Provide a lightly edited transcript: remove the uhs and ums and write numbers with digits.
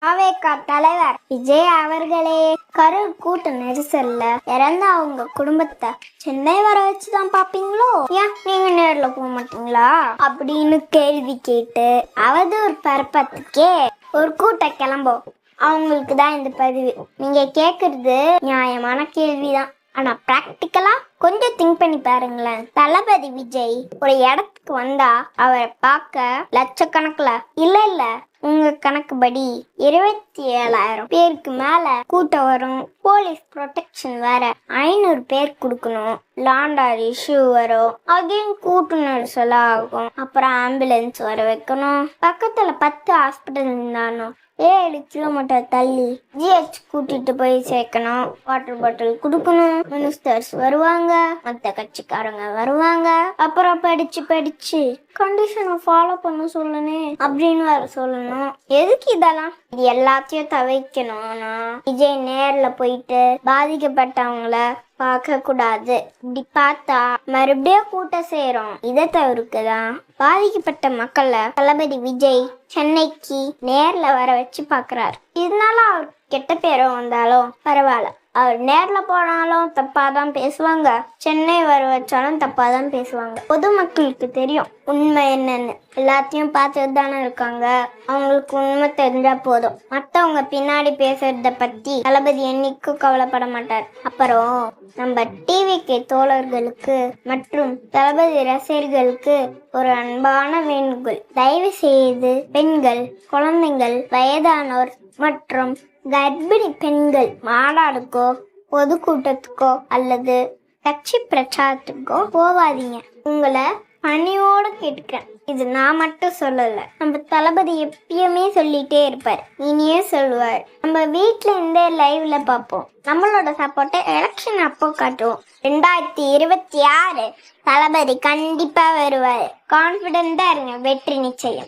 தாவேகா தலைவர் விஜய் அவர்களே கரூர் கூட்ட நெரிசல்ல இறந்த அவங்க குடும்பத்தை சென்னை வர வச்சுதான் பாப்பீங்களோ, ஏன் நீங்க நேர்ல போக மாட்டீங்களா அப்படின்னு கேள்வி கேட்டு அவதூறு பரப்பத்துக்கே ஒரு கூட்டம் கிளம்போம். அவங்களுக்கு தான் இந்த பதிவு. நீங்க கேக்குறது நியாயமான கேள்விதான், ஆனா பிராக்டிக்கலா கொஞ்சம் திங்க் பண்ணி பாருங்களேன். தளபதி விஜய் ஒரு இடத்துக்கு வந்தா அவரை பார்க்க லட்சக்கணக்குல இல்ல உங்க கணக்குப்படி 27,000 பேருக்கு மேல கூட்டம் வரும். போலீஸ் ப்ரொடெக்ஷன் வேற 500 பேர் கொடுக்கணும். லாண்டார் இஷ்யூ வரும். அகைன் கூட்டு நெரிசல் ஆகும். அப்புறம் ஆம்புலன்ஸ் வர வைக்கணும். பக்கத்துல 10 ஹாஸ்பிட்டல் இருந்தாலும் 7 கிலோமீட்டர் தள்ளி ஜிஹெச் கூட்டிட்டு போய் சேர்க்கணும். வாட்டர் பாட்டில் கொடுக்கணும். மினிஸ்டர்ஸ் வருவாங்க, மற்ற கட்சிக்காரங்க வருவாங்க. அப்புறம் படிச்சு கண்டிஷனை ஃபாலோ பண்ண சொல்லணும் அப்படின்னு வேற சொல்லணும். எதுக்கு இதெல்லாம்? இது எல்லாத்தையும் தவிர்க்கணும்னா விஜய் நேர்ல போயிட்டு பாதிக்கப்பட்டவங்கள பார்க்க கூடாது. இப்படி பார்த்தா மறுபடியும் கூட்டம் சேரும். இதை தவிர்க்குதான் பாதிக்கப்பட்ட மக்களை தளபதி விஜய் சென்னைக்கு நேர்ல வர வச்சு பாக்குறாரு. இதனால அவர் கெட்ட பேரும் வந்தாலும் பரவாயில்ல. அவர் நேர்ல போனாலும் தப்பாதான் பேசுவாங்க, சென்னை வர வச்சாலும் தப்பாதான் பேசுவாங்க. பொதுமக்களுக்கு தெரியும் உண்மை என்னன்னு. எல்லாத்தையும் பார்த்துட்டு தானே இருக்காங்க. அவங்களுக்கு உண்மை தெரிஞ்சா போதும். மற்றவங்க பின்னாடி பேசுறத பத்தி தளபதி என்னைக்கும் கவலைப்பட மாட்டார். அப்புறம் நம்ம டிவிக்கு தோழர்களுக்கு மற்றும் தளபதி ரசிகர்களுக்கு ஒரு அன்பான வேண்டுகோள். தயவு செய்து பெண்கள், குழந்தைகள், வயதானோர் மற்றும் கர்ப்பிணி பெண்கள் மாநாடுக்கோ பொதுக்கூட்டத்துக்கோ அல்லது கட்சி பிரச்சாரத்துக்கோ போவாதீங்க. உங்களை பணியோட கேட்டுக்கிறேன். இது நான் மட்டும் சொல்லல, நம்ம தளபதி எப்பயுமே சொல்லிட்டே இருப்பார், இனியே சொல்லுவார். நம்ம வீட்டுல இருந்தே லைவ்ல பார்ப்போம். நம்மளோட சப்போர்ட்டை எலெக்ஷன் அப்போ காட்டுவோம். 2026 தளபதி கண்டிப்பா வருவாரு. கான்பிடென்டா இருங்க, வெற்றி நிச்சயம்.